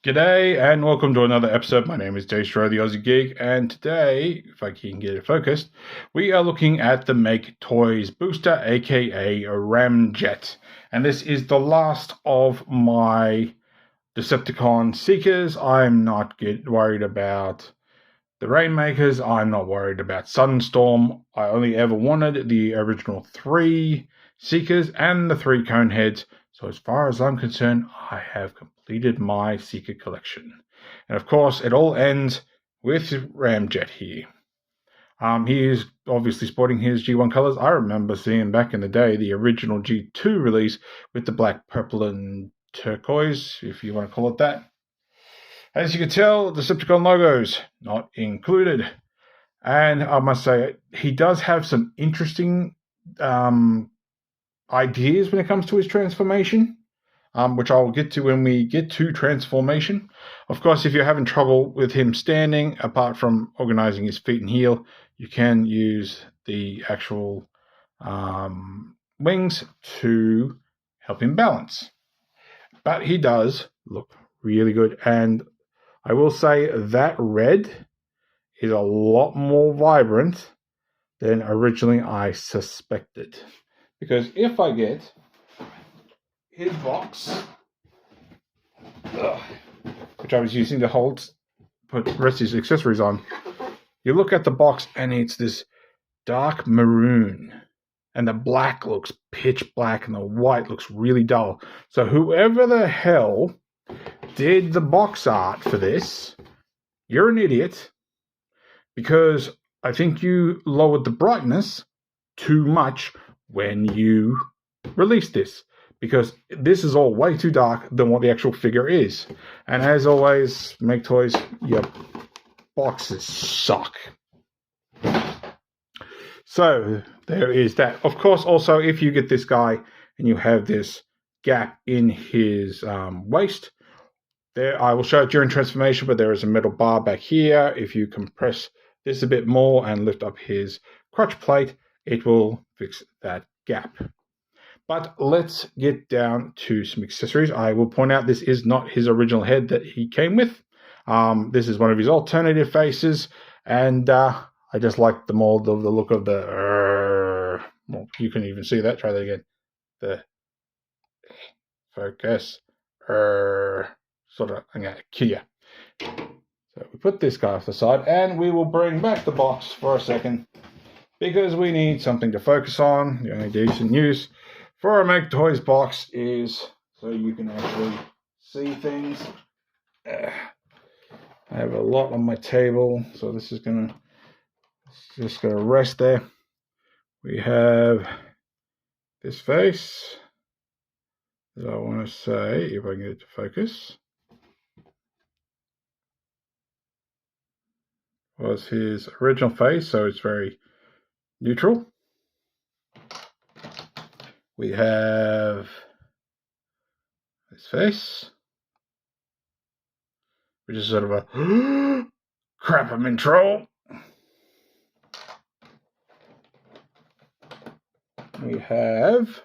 G'day and welcome to another episode. My name is Daethstro, the Aussie Geek, and today, if I can get it focused, we are looking at the Maketoys booster, aka Ramjet. And this is the last of my Decepticon Seekers. I'm not worried about the Rainmakers. I'm not worried about Sunstorm. I only ever wanted the original 3 Seekers and the 3 Coneheads. So as far as I'm concerned, I have completed my Seeker collection. And of course, it all ends with Ramjet here. He is obviously sporting his G1 colors. I remember seeing back in the day the original G2 release with the black, purple, and turquoise, if you want to call it that. As you can tell, the Decepticon logos not included. And I must say, he does have some interesting ideas when it comes to his transformation, which I'll get to when we get to transformation. Of course, if you're having trouble with him standing, apart from organizing his feet and heel, you can use the actual wings to help him balance. But he does look really good, and I will say that red is a lot more vibrant than originally I suspected. Because if I get his box, which I was using to put the rest of his accessories on, you look at the box and it's this dark maroon, and the black looks pitch black and the white looks really dull. So whoever the hell did the box art for this, you're an idiot, because I think you lowered the brightness too much when you release this, because this is all way too dark than what the actual figure is. And as always, Maketoys, your boxes suck. So there is that. Of course, also, if you get this guy and you have this gap in his waist, there, I will show it during transformation, but there is a metal bar back here. If you compress this a bit more and lift up his crotch plate, it will fix that gap. But let's get down to some accessories. I will point out this is not his original head that he came with. This is one of his alternative faces, and I just like the mold of the look of the... well, you can even see that. Try that again. The focus. Sort of, I'm going to kill you. So we put this guy off the side, and we will bring back the box for a second, because we need something to focus on. The only decent use for a Maketoys box is so you can actually see things. I have a lot on my table, so this is just gonna rest there. We have this face, as I want to say, if I can get it to focus, was his original face, so it's very neutral. We have this face, which is sort of a crap, I'm in trouble. We have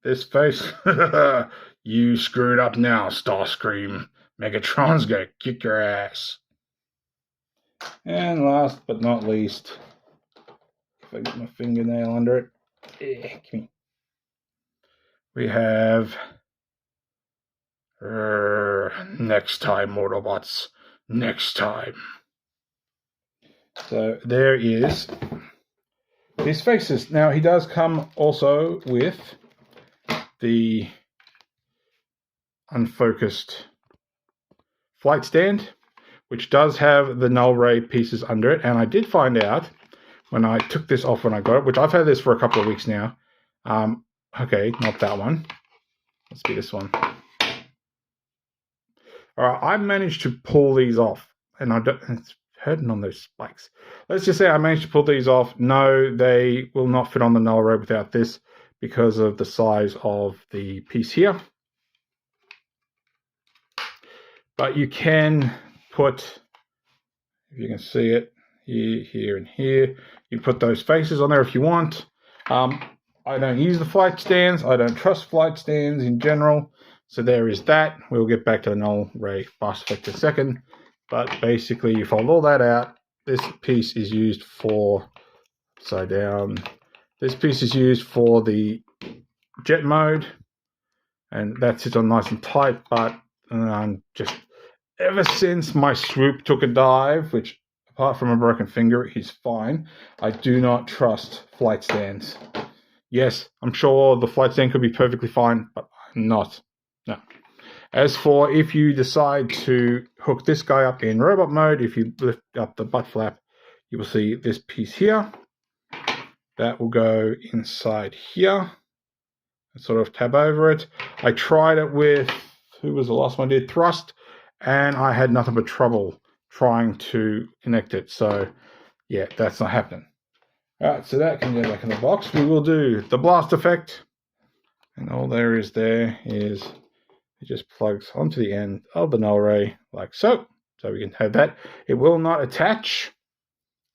this face. You screwed up now, Starscream. Megatron's gonna kick your ass. And last but not least, if I get my fingernail under it, come here. We have next time, Autobots, next time. So there is his faces. Now he does come also with the unfocused flight stand, which does have the null ray pieces under it. And I did find out when I took this off when I got it, which I've had this for a couple of weeks now. Okay, not that one. Let's be this one. All right, I managed to pull these off, and it's hurting on those spikes. Let's just say I managed to pull these off. No, they will not fit on the null ray without this because of the size of the piece here. But you can put, if you can see it, here, and here. You put those faces on there if you want. I don't use the flight stands. I don't trust flight stands in general. So there is that. We'll get back to the null ray blast effect in a second. But basically, you fold all that out. This piece is used for, upside down, this piece is used for the jet mode. And that sits on nice and tight. But just ever since my swoop took a dive, which apart from a broken finger is fine, I do not trust flight stands. Yes, I'm sure the flight stand could be perfectly fine, but I'm not. No. As for if you decide to hook this guy up in robot mode, if you lift up the butt flap, you will see this piece here. That will go inside here. Sort of tab over it. I tried it with, who was the last one I did? Thrust, and I had nothing but trouble trying to connect it. So, yeah, that's not happening. Alright, so that can go back in the box. We will do the blast effect. And all there is it just plugs onto the end of the null ray like so. So we can have that. It will not attach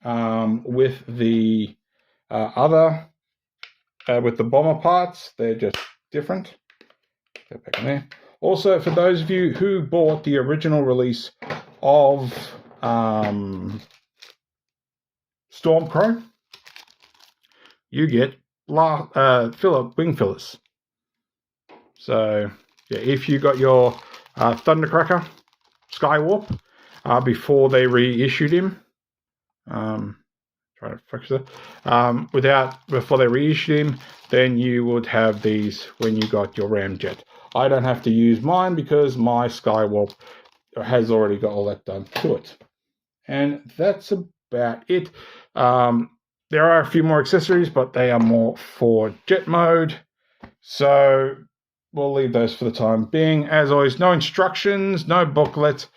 with the with the bomber parts. They're just different. Go back in there. Also, for those of you who bought the original release of Stormcrow, you get wing fillers. So, yeah, if you got your Thundercracker Skywarp before they reissued him, trying to focus it, before they reissued him, then you would have these when you got your Ramjet. I don't have to use mine because my Skywarp has already got all that done to it. And that's about it. There are a few more accessories, but they are more for jet mode. So we'll leave those for the time being. As always, no instructions, no booklet.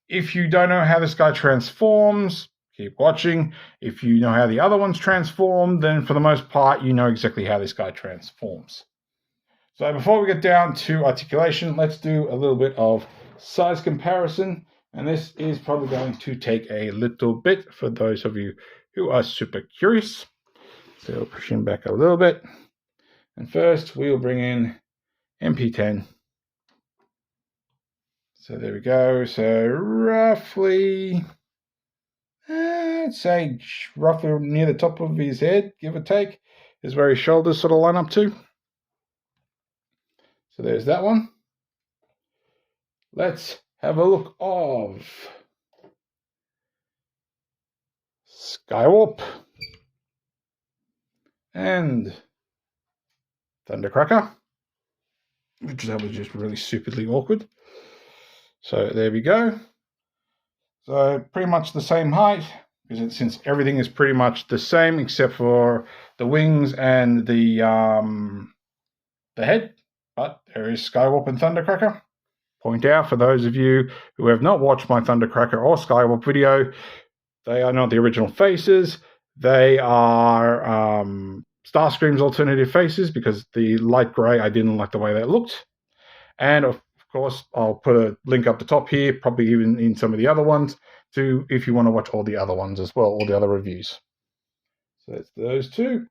If you don't know how this guy transforms, keep watching. If you know how the other ones transform, then for the most part, you know exactly how this guy transforms. So before we get down to articulation, let's do a little bit of size comparison. And this is probably going to take a little bit for those of you who are super curious. So we'll push him back a little bit. And first, we'll bring in MP10. So there we go. So roughly, I'd say roughly near the top of his head, give or take, is where his shoulders sort of line up to. So there's that one. Let's have a look of Skywarp and Thundercracker, which that was just really stupidly awkward. So there we go. So pretty much the same height, because since everything is pretty much the same except for the wings and the head. But there is Skywarp and Thundercracker. Point out for those of you who have not watched my Thundercracker or Skywarp video, they are not the original faces. They are Starscream's alternative faces because the light grey, I didn't like the way that looked. And of course, I'll put a link up the top here, probably even in some of the other ones, to if you want to watch all the other ones as well, all the other reviews. So that's those two.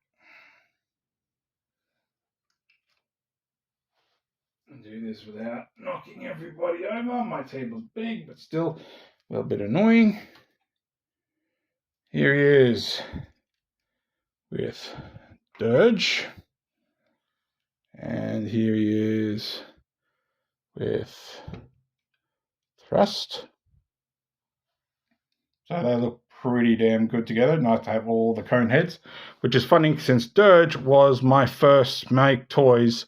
And do this without knocking everybody over. My table's big, but still a little bit annoying. Here he is with Dirge. And here he is with Thrust. So they look pretty damn good together. Nice to have all the cone heads, which is funny since Dirge was my first Maketoys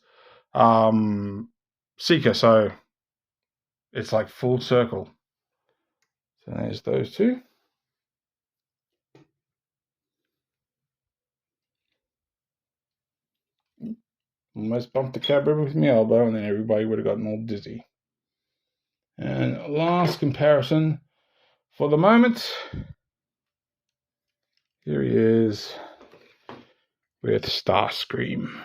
Seeker, so it's like full circle. So there's those two. Almost bumped the cab with my elbow, and then everybody would have gotten all dizzy. And last comparison for the moment. Here he is with Starscream.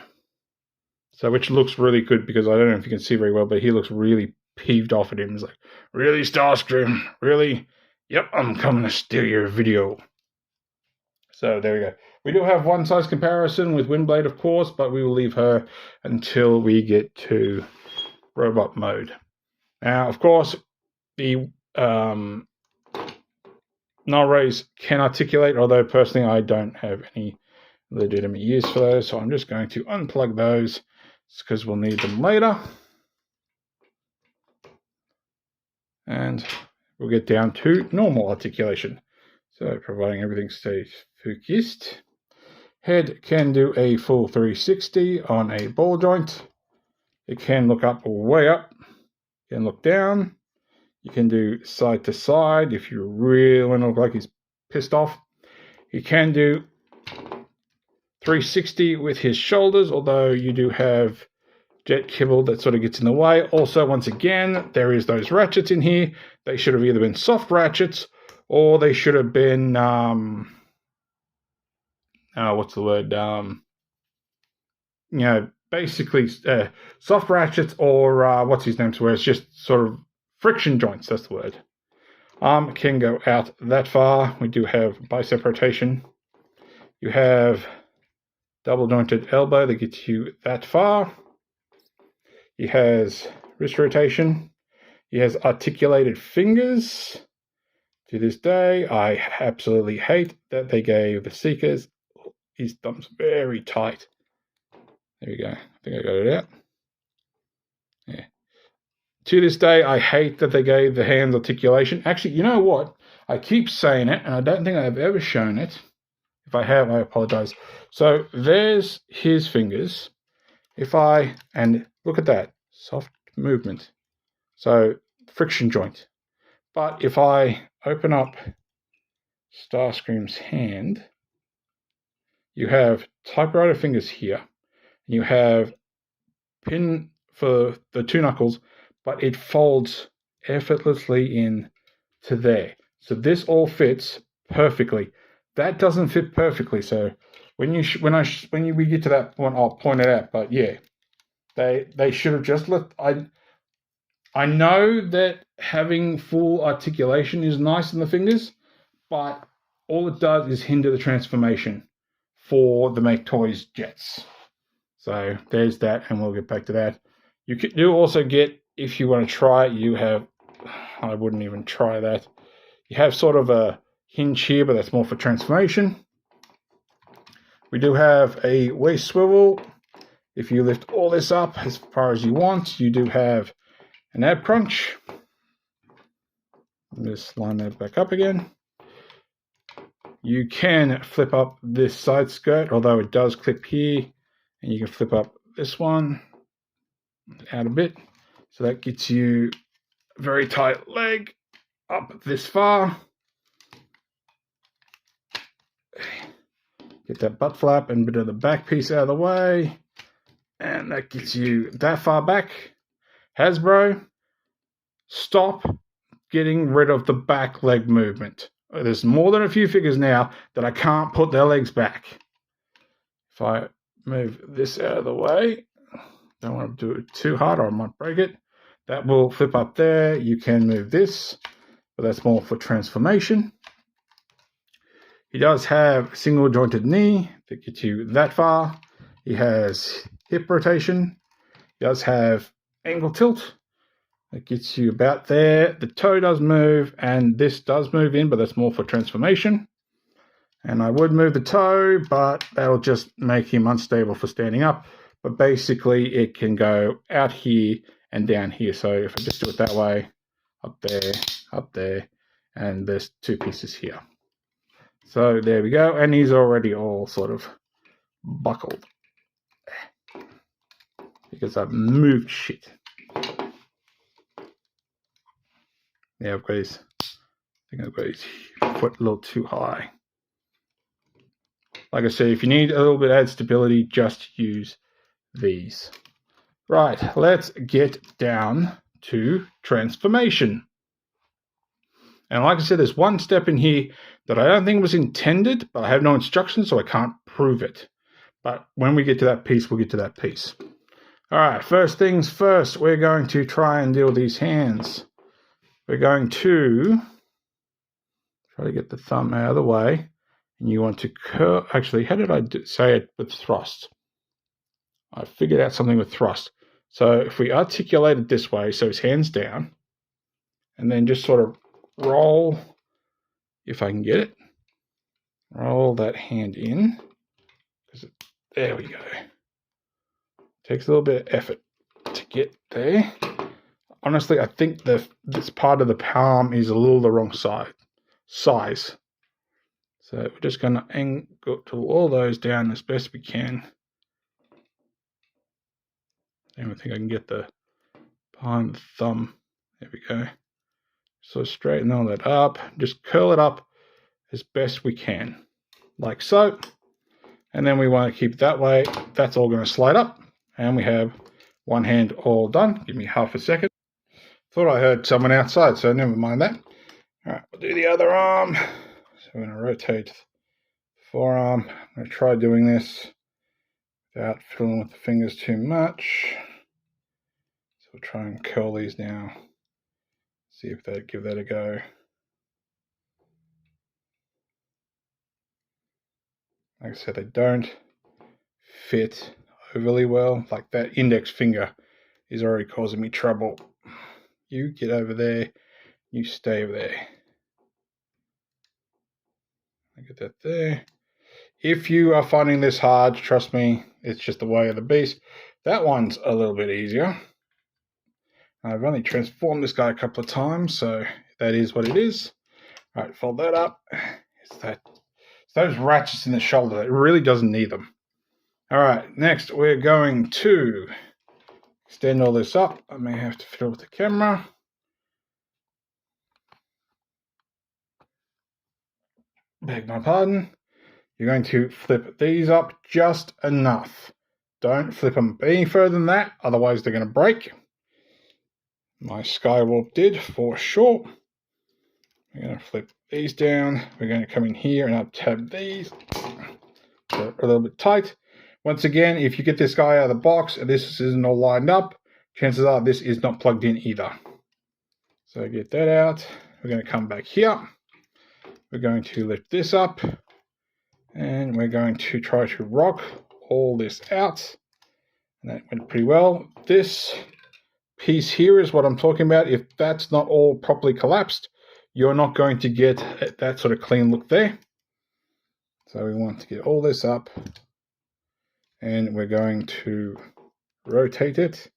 So which looks really good because I don't know if you can see very well, but he looks really peeved off at him. He's like, really, Starscream? Really? Yep, I'm coming to steal your video. So there we go. We do have one size comparison with Windblade, of course, but we will leave her until we get to robot mode. Now, of course, the null rays can articulate, although personally I don't have any legitimate use for those, so I'm just going to unplug those because we'll need them later. And we'll get down to normal articulation. So providing everything stays focused. Head can do a full 360 on a ball joint. It can look up or way up. You can look down. You can do side to side if you really want to look like he's pissed off. He can do 360 with his shoulders, although you do have jet kibble that sort of gets in the way. Also, once again, there is those ratchets in here. They should have either been soft ratchets or they should have been, what's the word? Basically soft ratchets or what's his name, where it's just sort of friction joints. That's the word. Arm can go out that far. We do have bicep rotation. You have double jointed elbow that gets you that far. He has wrist rotation. He has articulated fingers. To this day, I absolutely hate that they gave the Seekers his thumbs very tight. There we go. I think I got it out. Yeah. To this day, I hate that they gave the hands articulation. Actually, you know what? I keep saying it, and I don't think I've ever shown it. If I have, I apologize. So there's his fingers. And look at that, soft movement. So friction joint. But if I open up Starscream's hand, you have typewriter fingers here. You have pin for the two knuckles, but it folds effortlessly in to there. So this all fits perfectly. That doesn't fit perfectly. So when we get to that point, I'll point it out. But yeah, they should have just let. I know that having full articulation is nice in the fingers, but all it does is hinder the transformation for the Maketoys jets. So there's that, and we'll get back to that. You do also get, if you want to try it, you have, I wouldn't even try that. You have sort of a hinge here, but that's more for transformation. We do have a waist swivel. If you lift all this up as far as you want, you do have an ab crunch. Just line that back up again. You can flip up this side skirt, although it does clip here, and you can flip up this one out a bit. So that gets you a very tight leg up this far. Get that butt flap and a bit of the back piece out of the way. And that gets you that far back. Hasbro, stop getting rid of the back leg movement. There's more than a few figures now that I can't put their legs back. If I move this out of the way, don't want to do it too hard or I might break it. That will flip up there. You can move this, but that's more for transformation. He does have single jointed knee that gets you that far. He has hip rotation. He does have angle tilt. That gets you about there. The toe does move, and this does move in, but that's more for transformation. And I would move the toe, but that'll just make him unstable for standing up. But basically, it can go out here and down here. So if I just do it that way, up there, and there's two pieces here. So there we go. And he's already all sort of buckled because I've moved shit. Yeah, I think I've got his foot a little too high. Like I said, if you need a little bit of added stability, just use these. Right, let's get down to transformation. And like I said, there's one step in here that I don't think was intended, but I have no instructions, so I can't prove it. But when we get to that piece, we'll get to that piece. All right, first things first, we're going to try and deal with these hands. We're going to try to get the thumb out of the way. And you want to curl. Actually, how did I say it with thrust? I figured out something with thrust. So if we articulate it this way, so his hand's down, and then just sort of roll, if I can get it, roll that hand in. There we go. Takes a little bit of effort to get there. Honestly, I think this part of the palm is a little the wrong size. So we're just going to angle all those down as best we can. I don't think I can get the behind the thumb. There we go. So straighten all that up. Just curl it up as best we can, like so. And then we want to keep it that way. That's all going to slide up. And we have one hand all done. Give me half a second. Thought I heard someone outside, so never mind that. All right, we'll do the other arm. So we're going to rotate the forearm. I'm going to try doing this without fiddling with the fingers too much. So we'll try and curl these now. See if they give that a go. Like I said, they don't fit overly well. Like that index finger is already causing me trouble. You get over there. You stay over there. I get that there. If you are finding this hard, trust me, it's just the way of the beast. That one's a little bit easier. I've only transformed this guy a couple of times, so that is what it is. All right, fold that up. It's those ratchets in the shoulder. It really doesn't need them. All right, next we're going to extend all this up. I may have to fiddle with the camera. Beg my pardon. You're going to flip these up just enough. Don't flip them any further than that, otherwise they're going to break. My Skywalk did for sure. We're going to flip these down. We're going to come in here and up-tab these. They're a little bit tight. Once again, if you get this guy out of the box and this isn't all lined up, chances are this is not plugged in either. So get that out. We're going to come back here. We're going to lift this up. And we're going to try to rock all this out. And that went pretty well. This piece here is what I'm talking about. If that's not all properly collapsed, you're not going to get that sort of clean look there. So we want to get all this up. And we're going to rotate it.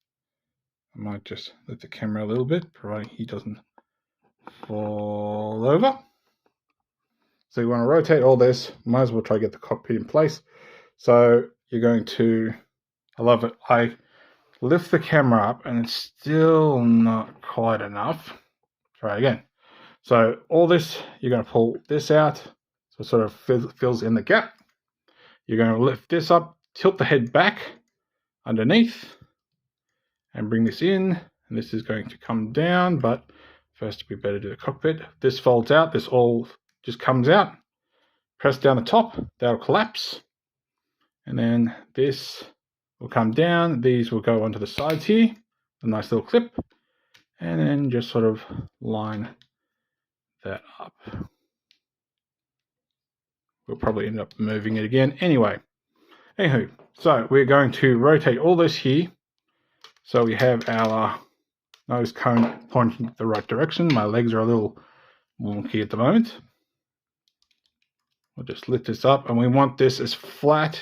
I might just lift the camera a little bit, providing he doesn't fall over. So you want to rotate all this. Might as well try to get the cockpit in place. So you're going to, I love it. I lift the camera up and it's still not quite enough. Try again. So all this, you're going to pull this out. So it sort of fills in the gap. You're going to lift this up, tilt the head back underneath and bring this in. And this is going to come down, but first we better do the cockpit. This folds out. This all just comes out. Press down the top. That'll collapse. And then this will come down. These will go onto the sides here. A nice little clip. And then just sort of line that up. We'll probably end up moving it again. Anyway. Anywho, so we're going to rotate all this here. So we have our nose cone pointing the right direction. My legs are a little wonky at the moment. We'll just lift this up and we want this as flat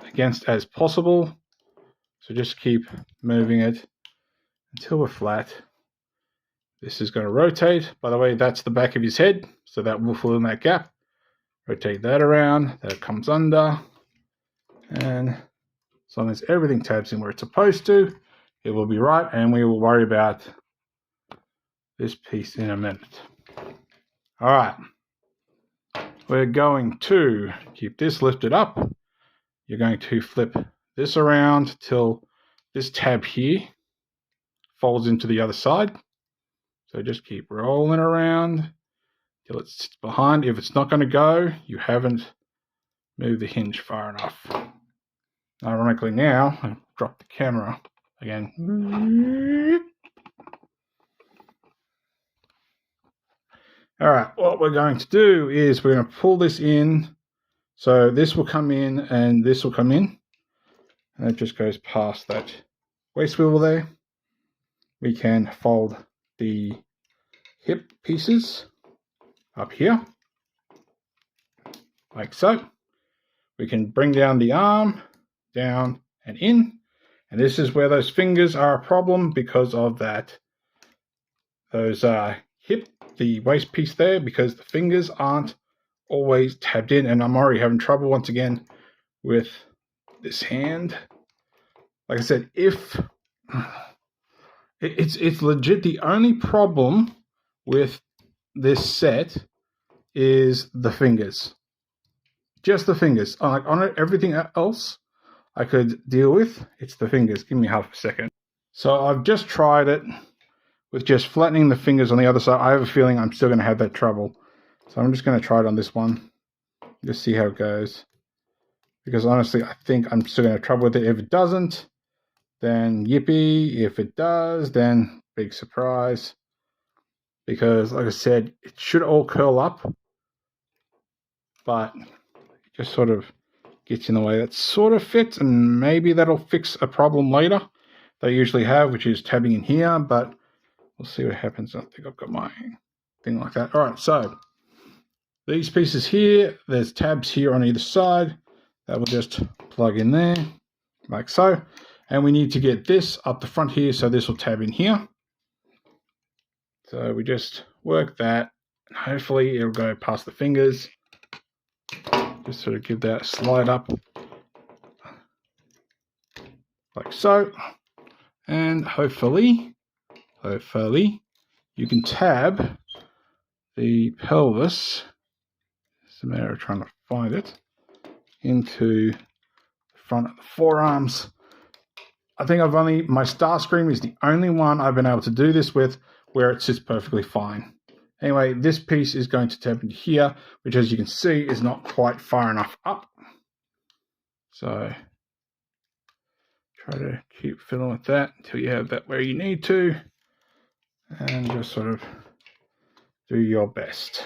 against as possible. So just keep moving it until we're flat. This is going to rotate. By the way, that's the back of his head. So that will fill in that gap. Rotate that around. That comes under. And as long as everything tabs in where it's supposed to, it will be right. And we will worry about this piece in a minute. All right. We're going to keep this lifted up. You're going to flip this around till this tab here folds into the other side. So just keep rolling around till it sits behind. If it's not going to go, you haven't moved the hinge far enough. Ironically now, I've dropped the camera again. All right, what we're going to do is we're going to pull this in. So this will come in and this will come in. And it just goes past that waist swivel there. We can fold the hip pieces up here, like so. We can bring down the arm, down and in. And this is where those fingers are a problem because of that. Those hip, the waist piece there, because the fingers aren't always tabbed in. And I'm already having trouble once again with this hand. Like I said, if it's legit, the only problem with this set is the fingers. Just the fingers. Like on it, everything else I could deal with. It's the fingers. Give me half a second. So I've just tried it with just flattening the fingers on the other side. I have a feeling I'm still going to have that trouble. So I'm just going to try it on this one. Just see how it goes. Because honestly, I think I'm still going to have trouble with it. If it doesn't, then yippee. If it does, then big surprise. Because like I said, it should all curl up. But it just sort of gets in the way. That sort of fits, and maybe that'll fix a problem later they usually have, which is tabbing in here, but we'll see what happens. I think I've got my thing like that. All right, so these pieces here, there's tabs here on either side. That will just plug in there, like so. And we need to get this up the front here, so this will tab in here. So we just work that, and hopefully it'll go past the fingers. Just sort of give that a slide up, like so. And hopefully you can tab the pelvis. It's a matter of trying to find it into the front of the forearms. I think my Starscream is the only one I've been able to do this with where it sits perfectly fine. Anyway, this piece is going to tab into here, which as you can see is not quite far enough up. So try to keep fiddling with that until you have that where you need to, and just sort of do your best.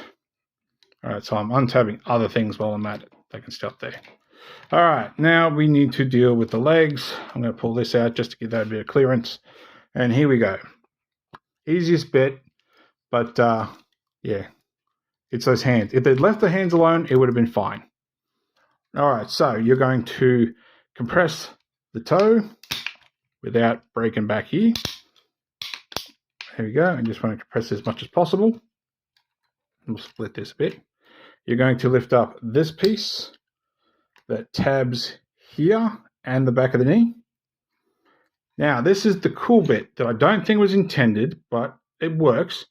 All right, so I'm untabbing other things while I'm at it. They can stay up there. All right, now we need to deal with the legs. I'm going to pull this out just to give that a bit of clearance. And here we go. Easiest bit, but yeah, it's those hands. If they'd left the hands alone, it would have been fine. All right, so you're going to compress the toe without breaking back here. There we go. I just want to compress as much as possible. We'll split this a bit. You're going to lift up this piece that tabs here and the back of the knee. Now, this is the cool bit that I don't think was intended, but it works.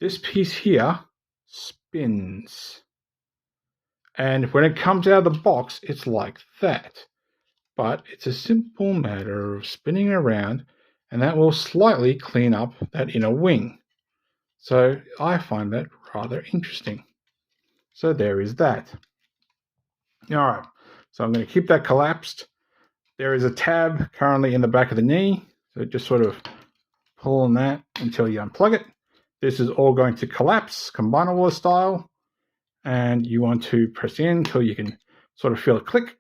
This piece here spins. And when it comes out of the box, it's like that. But it's a simple matter of spinning around, and that will slightly clean up that inner wing. So I find that rather interesting. So there is that. All right, so I'm going to keep that collapsed. There is a tab currently in the back of the knee, so just sort of pull on that until you unplug it. This is all going to collapse, combinable style, and you want to press in until you can sort of feel a click.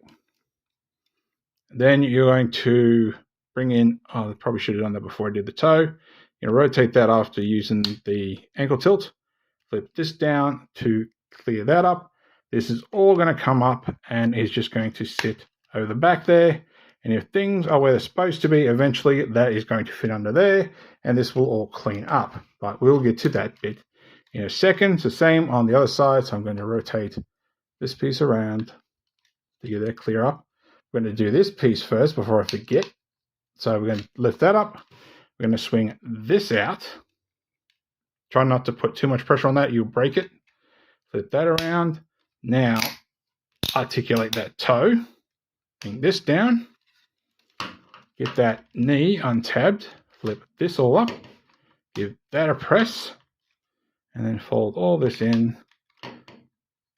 Then you're going to bring in, I probably should have done that before I did the toe. You rotate that after using the ankle tilt. Flip this down to clear that up. This is all going to come up and is just going to sit over the back there. And if things are where they're supposed to be, eventually that is going to fit under there, and this will all clean up. But we'll get to that bit in a second. It's the same on the other side, so I'm going to rotate this piece around to get that clear up. We're going to do this piece first before I forget. So we're going to lift that up. We're going to swing this out. Try not to put too much pressure on that. You'll break it. Flip that around. Now articulate that toe. Bring this down. Get that knee untabbed. Flip this all up. Give that a press. And then fold all this in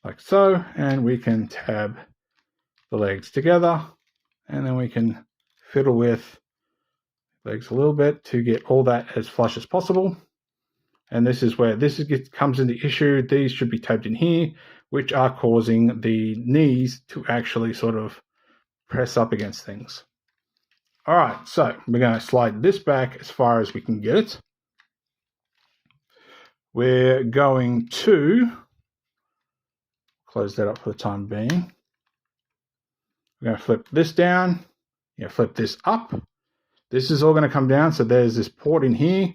like so. And we can tab the legs together. And then we can fiddle with legs a little bit to get all that as flush as possible. And this is where comes into issue. These should be tabbed in here, which are causing the knees to actually sort of press up against things. All right, so we're going to slide this back as far as we can get it. We're going to close that up for the time being. We're going to flip this down. Flip this up. This is all going to come down. So there's this port in here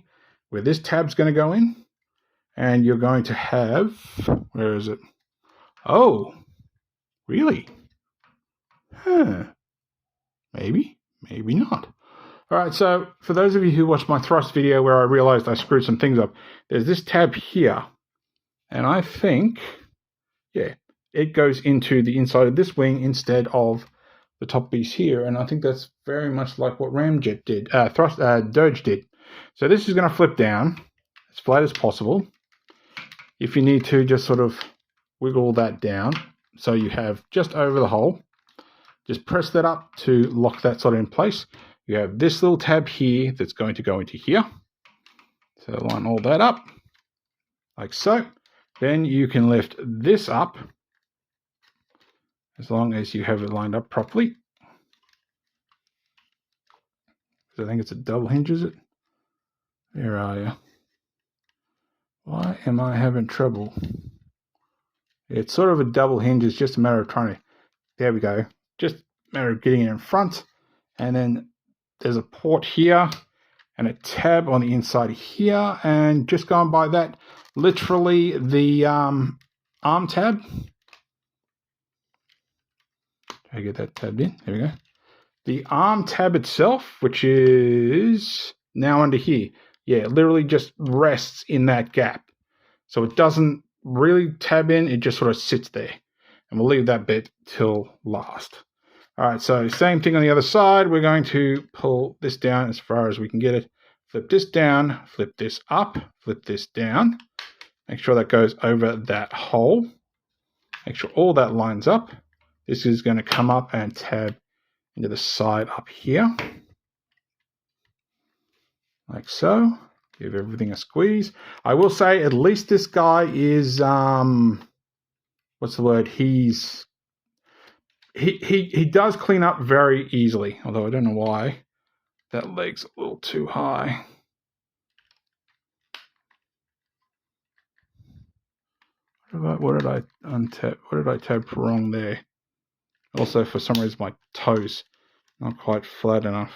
where this tab's going to go in. And you're going to have, where is it? Oh, really? Huh. Maybe not. All right, so for those of you who watched my thrust video where I realized I screwed some things up, there's this tab here. And I think, it goes into the inside of this wing instead of the top piece here. And I think that's very much like what Ramjet did, Doge did. So this is going to flip down as flat as possible. If you need to, just sort of wiggle that down so you have just over the hole. Just press that up to lock that sort of in place. You have this little tab here that's going to go into here. So line all that up, like so. Then you can lift this up, as long as you have it lined up properly. I think it's a double hinge, is it? Where are you? Why am I having trouble? It's sort of a double hinge. It's just a matter of trying to... There we go. Just a matter of getting it in front. And then there's a port here and a tab on the inside here. And just going by that, literally the arm tab. Try to get that tabbed in. There we go. The arm tab itself, which is now under here. Yeah, it literally just rests in that gap. So it doesn't really tab in, it just sort of sits there. And we'll leave that bit till last. All right, so same thing on the other side. We're going to pull this down as far as we can get it. Flip this down, flip this up, flip this down. Make sure that goes over that hole. Make sure all that lines up. This is going to come up and tab into the side up here. Like so. Give everything a squeeze. I will say at least this guy is what's the word? He does clean up very easily, although I don't know why. That leg's a little too high. What did I untap? What did I tap wrong there? Also, for some reason, my toes not quite flat enough.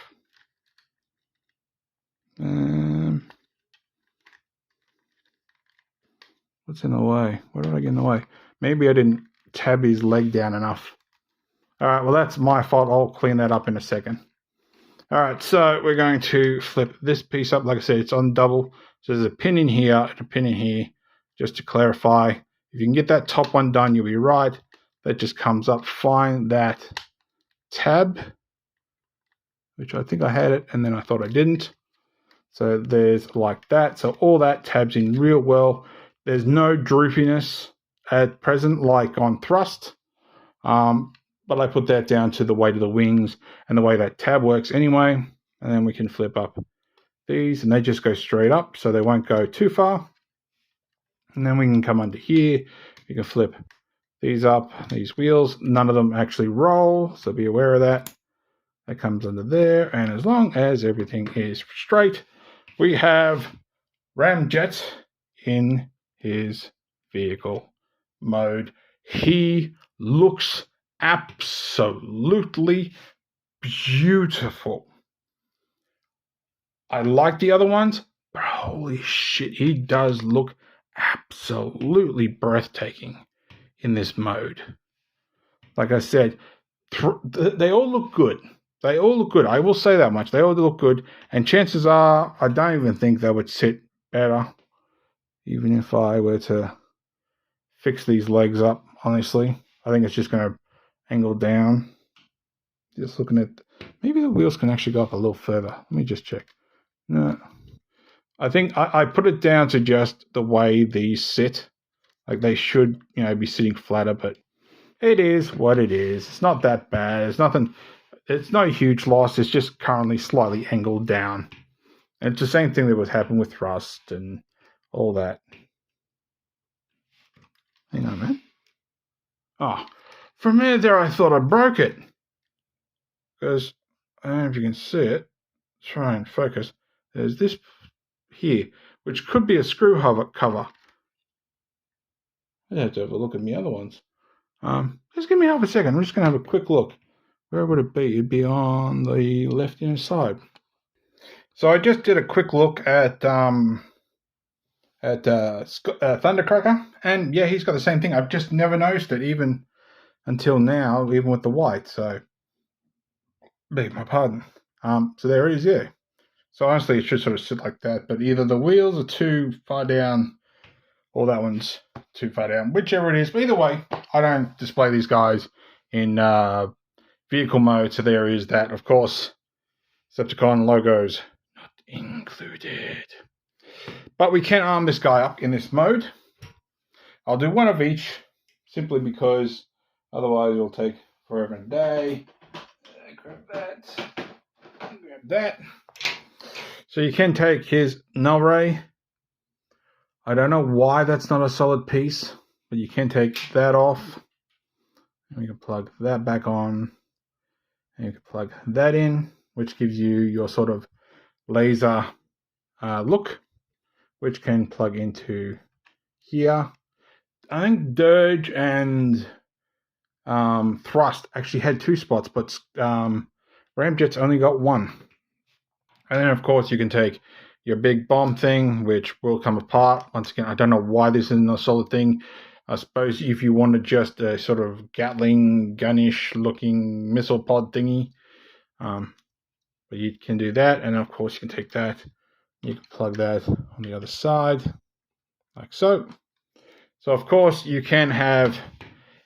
What's in the way? What did I get in the way? Maybe I didn't tab his leg down enough. All right, well, that's my fault. I'll clean that up in a second. All right, so we're going to flip this piece up. Like I said, it's on double. So there's a pin in here and a pin in here. Just to clarify, if you can get that top one done, you'll be right. That just comes up. Find that tab, which I think I had it, and then I thought I didn't. So there's like that. So all that tabs in real well. There's no droopiness at present like on thrust. But I put that down to the weight of the wings and the way that tab works anyway. And then we can flip up these and they just go straight up so they won't go too far. And then we can come under here. You can flip these up, these wheels. None of them actually roll, so be aware of that. That comes under there. And as long as everything is straight, we have Ramjet in his vehicle mode. He looks absolutely beautiful. I like the other ones, but holy shit, he does look absolutely breathtaking in this mode. Like I said, they all look good. They all look good. I will say that much. They all look good. And chances are, I don't even think they would sit better, even if I were to fix these legs up, honestly. I think it's just going to angle down. Just looking at, maybe the wheels can actually go up a little further. Let me just check. No. I think I put it down to just the way these sit. Like they should, be sitting flatter, but it is what it is. It's not that bad. It's nothing. It's no huge loss. It's just currently slightly angled down. And it's the same thing that would happen with thrust and all that. Hang on, man. Oh, for a minute there, I thought I broke it. Because I don't know if you can see it. Try and focus. There's this here, which could be a screw cover. I have to have a look at my other ones. Just give me half a second. I'm just going to have a quick look. Where would it be? It'd be on the left-hand side. So I just did a quick look at Thundercracker, and yeah, he's got the same thing. I've just never noticed it, even until now, even with the white. So, beg my pardon. So there it is, yeah. So honestly, it should sort of sit like that, but either the wheels are too far down, or that one's too far down, whichever it is. But either way, I don't display these guys in vehicle mode. So there is that, of course, Decepticon logos not included. But we can arm this guy up in this mode. I'll do one of each, simply because otherwise it'll take forever and a day. Grab that. Grab that. So you can take his null ray. I don't know why that's not a solid piece, but you can take that off. And we can plug that back on. And you can plug that in, which gives you your sort of laser look, which can plug into here. I think Dirge and Thrust actually had 2 spots, but Ramjet's only got 1. And then, of course, you can take your big bomb thing, which will come apart. Once again, I don't know why this isn't a solid thing. I suppose if you wanted just a sort of Gatling, gunnish looking missile pod thingy, but you can do that. And of course, you can take that. You can plug that on the other side, like so. So, of course, you can have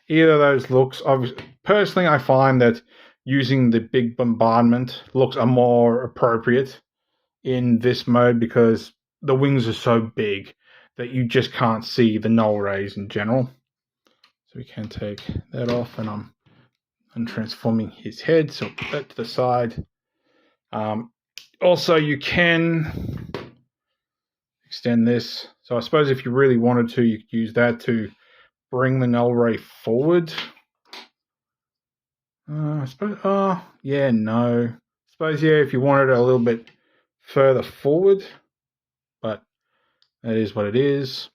either of those looks. Personally, I find that using the big bombardment looks are more appropriate in this mode because the wings are so big that you just can't see the null rays in general. So we can take that off, and I'm transforming his head, so put that to the side. Also, you can extend this. So I suppose if you really wanted to, you could use that to bring the null ray forward. I suppose, yeah, no. I suppose, yeah, if you wanted it a little bit further forward, but that is what it is.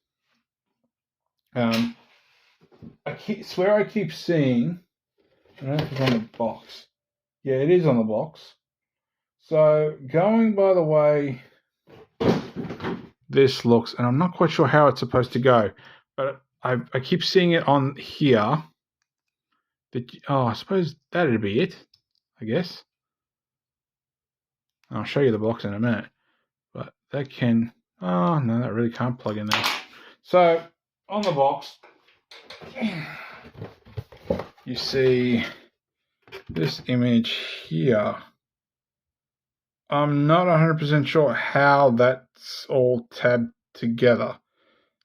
I swear I keep seeing, I don't know if it's on the box. Yeah, it is on the box. So going by the way this looks, and I'm not quite sure how it's supposed to go, but I keep seeing it on here. I suppose that'd be it, I guess. I'll show you the box in a minute. But that can, oh no, that really can't plug in there. So on the box, you see this image here. I'm not 100% sure how that's all tabbed together.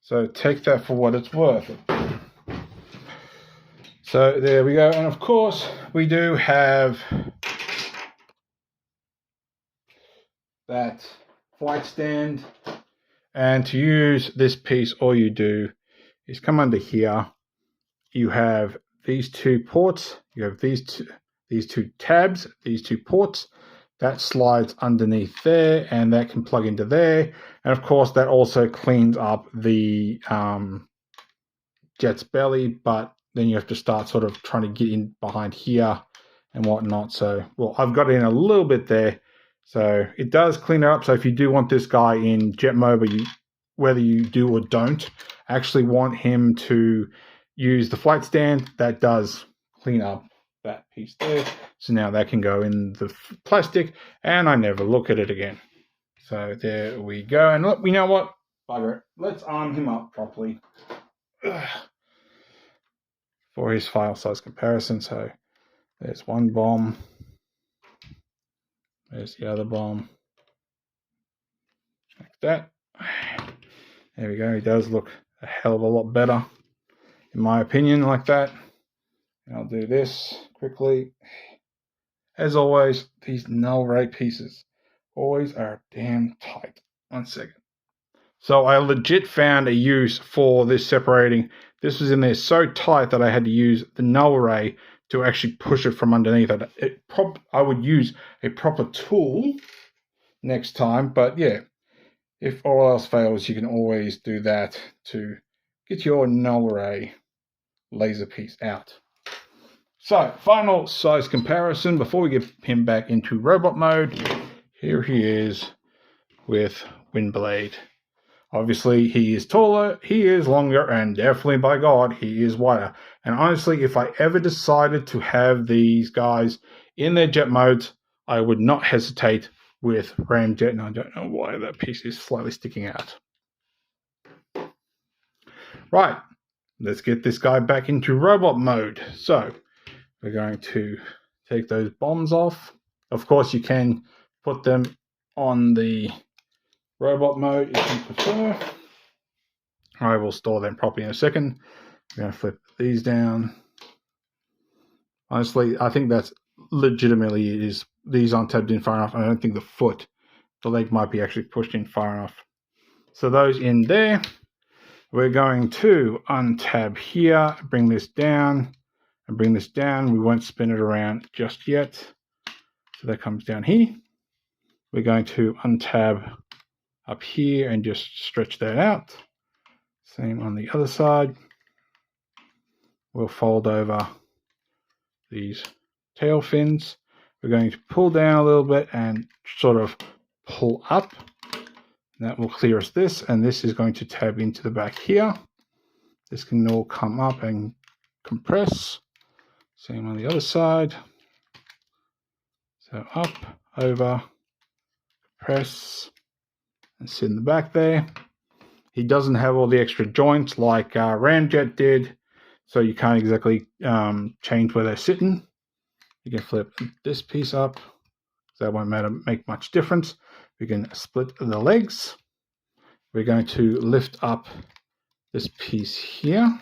So take that for what it's worth. So there we go. And of course, we do have that flight stand. And to use this piece, all you do is come under here. You have these 2 ports. You have these two tabs, these 2 ports. That slides underneath there, and that can plug into there. And of course, that also cleans up the jet's belly, but then you have to start sort of trying to get in behind here and whatnot. So, well, I've got it in a little bit there. So it does clean it up. So if you do want this guy in jet mode, whether you do or don't actually want him to use the flight stand, that does clean up that piece there. So now that can go in the plastic, and I never look at it again. So there we go. And look, you know what? Bugger it. Let's arm him up properly for his file size comparison. So there's one bomb. There's the other bomb. Like that. There we go. He does look a hell of a lot better, in my opinion, like that. And I'll do this quickly. As always, these null ray pieces always are damn tight. 1 second. So I legit found a use for this separating. This was in there so tight that I had to use the null ray to actually push it from underneath. I would use a proper tool next time, but yeah, if all else fails, you can always do that to get your null ray laser piece out. So, final size comparison before we get him back into robot mode. Here he is with Windblade. Obviously, he is taller, he is longer, and definitely, by God, he is wider. And honestly, if I ever decided to have these guys in their jet modes, I would not hesitate with Ramjet, and I don't know why that piece is slightly sticking out. Right, let's get this guy back into robot mode. So, we're going to take those bombs off. Of course, you can put them on the robot mode if you prefer. I will store them properly in a second. We're going to flip these down. Honestly, I think that's legitimately is these aren't tabbed in far enough. I don't think the leg might be actually pushed in far enough. So those in there, we're going to untab here, bring this down, and bring this down. We won't spin it around just yet. So that comes down here. We're going to untab up here and just stretch that out. Same on the other side. We'll fold over these tail fins. We're going to pull down a little bit and sort of pull up. That will clear us this, and this is going to tab into the back here. This can all come up and compress. Same on the other side. So up, over, press, and sit in the back there. He doesn't have all the extra joints like Ramjet did, so you can't exactly change where they're sitting. You can flip this piece up, so that won't make much difference. We can split the legs. We're going to lift up this piece here,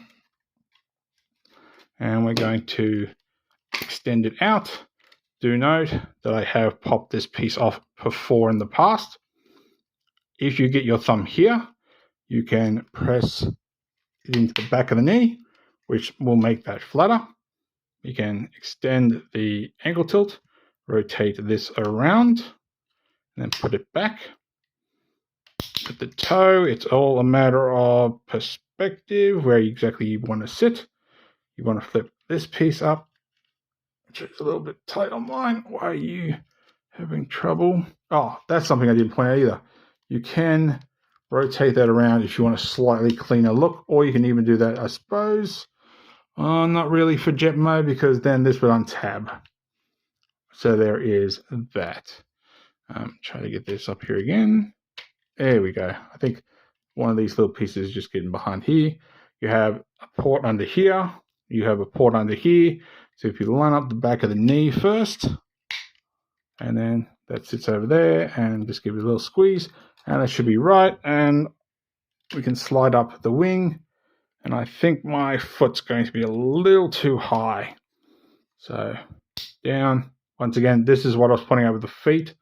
and we're going to extend it out. Do note that I have popped this piece off before in the past. If you get your thumb here, you can press it into the back of the knee, which will make that flatter. You can extend the ankle tilt, rotate this around, and then put it back. At the toe, it's all a matter of perspective, where exactly you want to sit. You want to flip this piece up, which is a little bit tight on mine. Why are you having trouble? Oh, that's something I didn't point out either. You can rotate that around if you want a slightly cleaner look, or you can even do that, I suppose. Not really for jet mode, because then this would untab. So there is that. Try to get this up here again. There we go. I think one of these little pieces is just getting behind here. You have a port under here. You have a port under here. So if you line up the back of the knee first, and then that sits over there, and just give it a little squeeze, and that should be right. And we can slide up the wing. And I think my foot's going to be a little too high. So down. Once again, this is what I was pointing out with the feet.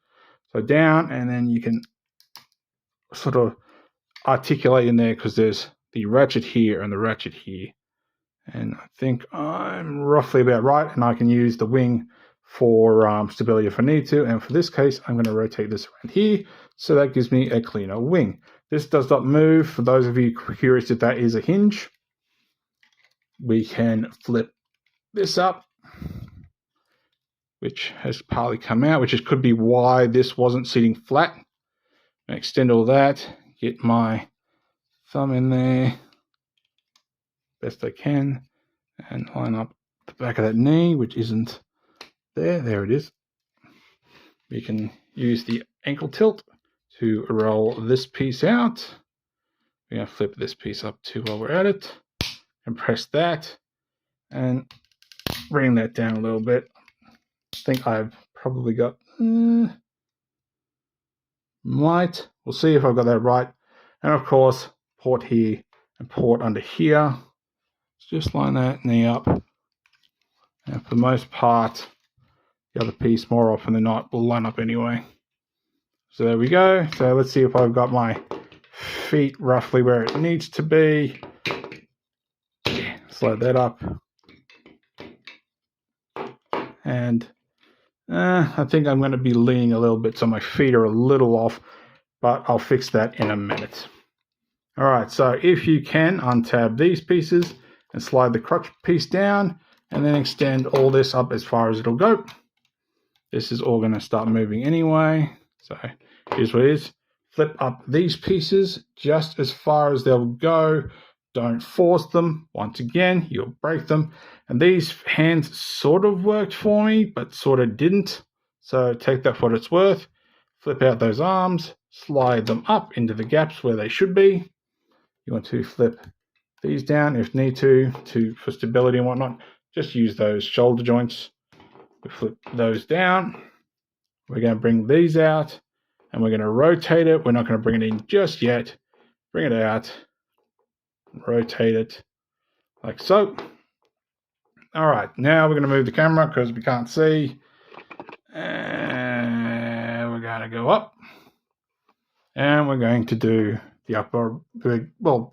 So down, and then you can sort of articulate in there, because there's the ratchet here and the ratchet here. And I think I'm roughly about right, and I can use the wing for stability if I need to. And for this case, I'm going to rotate this around here, so that gives me a cleaner wing. This does not move. For those of you curious if that is a hinge, we can flip this up, which has partly come out, which could be why this wasn't sitting flat. And extend all that, get my thumb in there best I can, and line up the back of that knee, which isn't there. There it is. We can use the ankle tilt to roll this piece out. We're going to flip this piece up too while we're at it, and press that, and bring that down a little bit. I think I've probably got, we'll see if I've got that right. And of course, port here and port under here. Just line that knee up. And for the most part, the other piece, more often than not, will line up anyway. So there we go. So let's see if I've got my feet roughly where it needs to be. Slide that up. And I think I'm going to be leaning a little bit, so my feet are a little off, but I'll fix that in a minute. All right, so if you can, untab these pieces and slide the crotch piece down, and then extend all this up as far as it'll go. This is all going to start moving anyway, so here's what it is. Flip up these pieces just as far as they'll go. Don't force them. Once again, you'll break them. And these hands sort of worked for me, but sort of didn't. So take that for what it's worth. Flip out those arms, slide them up into the gaps where they should be. You want to flip these down if need to for stability and whatnot. Just use those shoulder joints. We flip those down. We're going to bring these out, and we're going to rotate it. We're not going to bring it in just yet. Bring it out. Rotate it like so. All right, now we're going to move the camera because we can't see. And we're going to go up. And we're going to do the upper, the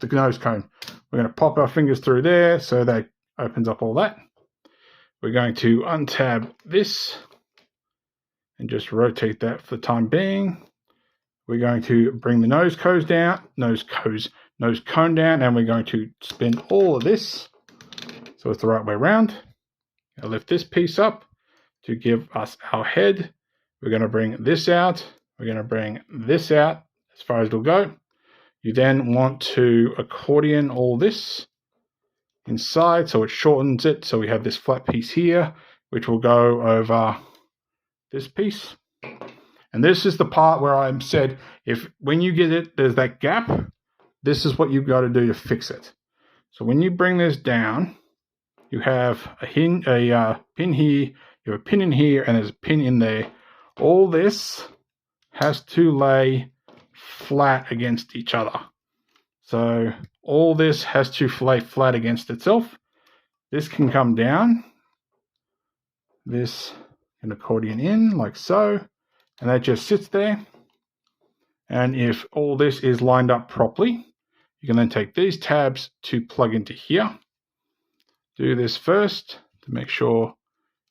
nose cone. We're going to pop our fingers through there so that opens up all that. We're going to untab this and just rotate that for the time being. We're going to bring the nose cone down, and we're going to spin all of this so it's the right way around. I'll lift this piece up to give us our head. We're going to bring this out. We're going to bring this out as far as it'll go. You then want to accordion all this inside so it shortens it. So we have this flat piece here, which will go over this piece. And this is the part where I said, when you get it, there's that gap, this is what you've got to do to fix it. So when you bring this down, you have a pin here, you have a pin in here, and there's a pin in there. All this has to lay flat against each other. So all this has to lay flat against itself. This can come down. This can accordion in like so. And that just sits there. And if all this is lined up properly, you can then take these tabs to plug into here. Do this first to make sure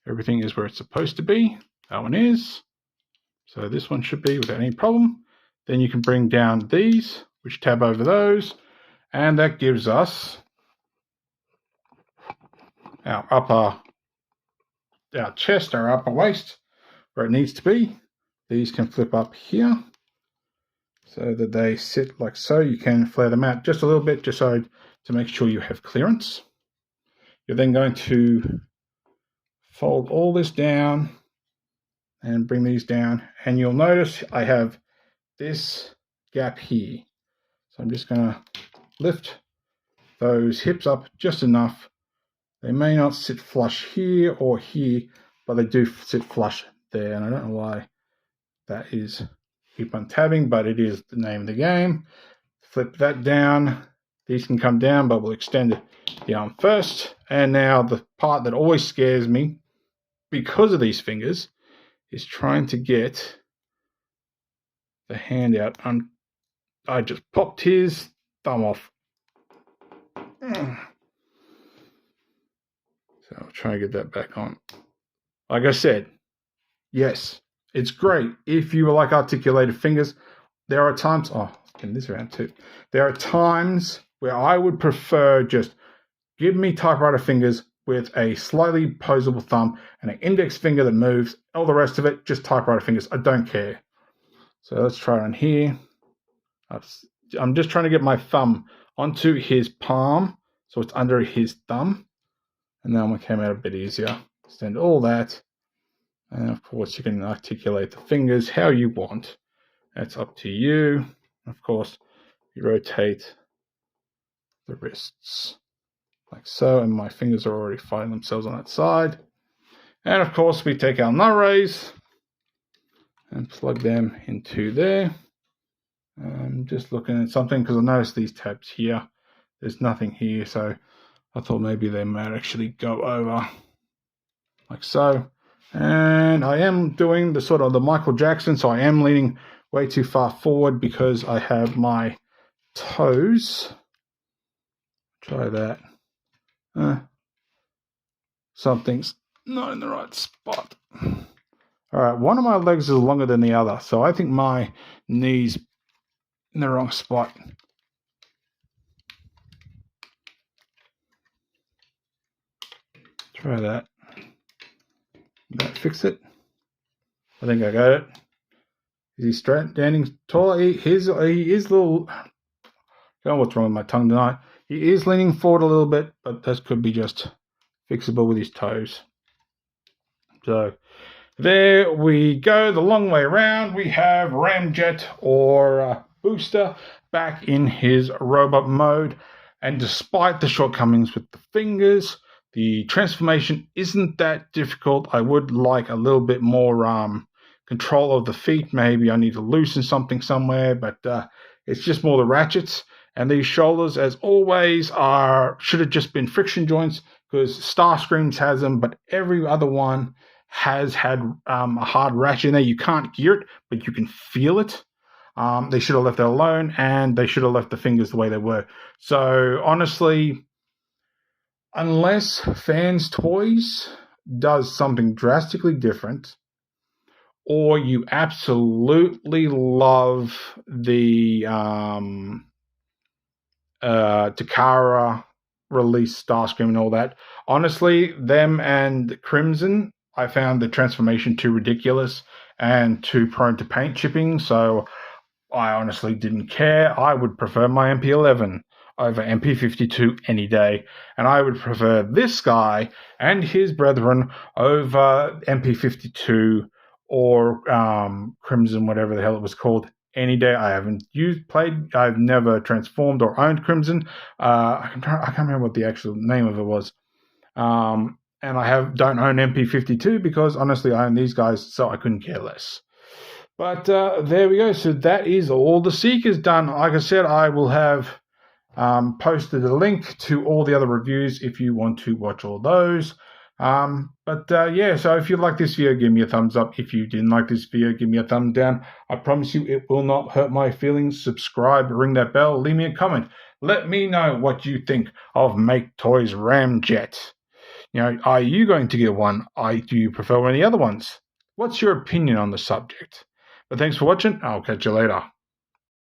everything is where it's supposed to be. That one is. So this one should be without any problem. Then you can bring down these, which tab over those. And that gives us our chest, our upper waist, where it needs to be. These can flip up here so that they sit like so. You can flare them out just a little bit just so to make sure you have clearance. You're then going to fold all this down and bring these down. And you'll notice I have this gap here. So I'm just going to lift those hips up just enough. They may not sit flush here or here, but they do sit flush there. And I don't know why that is. Keep on tabbing, but it is the name of the game. Flip that down. These can come down, but we'll extend the arm first. And now the part that always scares me because of these fingers is trying to get the hand out. I just popped his thumb off. So I'll try and get that back on. Like I said, yes, it's great if you like articulated fingers. There are times, spin this around too. There are times where I would prefer just give me typewriter fingers with a slightly posable thumb and an index finger that moves. All the rest of it, just typewriter fingers. I don't care. So let's try it on here. I'm just trying to get my thumb onto his palm so it's under his thumb. And that one came out a bit easier. Extend all that. And of course, you can articulate the fingers how you want. That's up to you. Of course, you rotate the wrists like so. And my fingers are already finding themselves on that side. And of course, we take our nut rays and plug them into there. I'm just looking at something because I noticed these tabs here. There's nothing here, so I thought maybe they might actually go over like so. And I am doing the sort of the Michael Jackson, so I am leaning way too far forward because I have my toes. Try that. Something's Not in the right spot. All right, one of my legs is longer than the other, so I think my knee's in the wrong spot. Try that. Did that fix it? I think I got it. Is he standing taller? He is a little. I don't know what's wrong with my tongue tonight. He is leaning forward a little bit, but this could be just fixable with his toes. So there we go. The long way around. We have Ramjet or Booster back in his robot mode. And despite the shortcomings with the fingers, the transformation isn't that difficult. I would like a little bit more control of the feet. Maybe I need to loosen something somewhere, but it's just more the ratchets. And these shoulders, as always, should have just been friction joints, because Starscream's has them, but every other one has had a hard ratchet in there. You can't gear it, but you can feel it. They should have left it alone, and they should have left the fingers the way they were. So honestly, unless Fans Toys does something drastically different, or you absolutely love the Takara release Starscream and all that, honestly, them and Crimson, I found the transformation too ridiculous and too prone to paint chipping, so I honestly didn't care. I would prefer my MP11 over MP52 any day, and I would prefer this guy and his brethren over MP52 or Crimson, whatever the hell it was called, any day. I haven't I've never transformed or owned Crimson. I can't remember what the actual name of it was. And I don't own MP52 because honestly I own these guys, so I couldn't care less. But there we go. So that is all the Seekers done. Like I said, I will have posted a link to all the other reviews if you want to watch all those. Yeah, so if you like this video, give me a thumbs up. If you didn't like this video, give me a thumbs down. I promise you it will not hurt my feelings. Subscribe, ring that bell, leave me a comment. Let me know what you think of Maketoys Ramjet. Are you going to get one? Do you prefer one of the other ones? What's your opinion on the subject? But thanks for watching. I'll catch you later.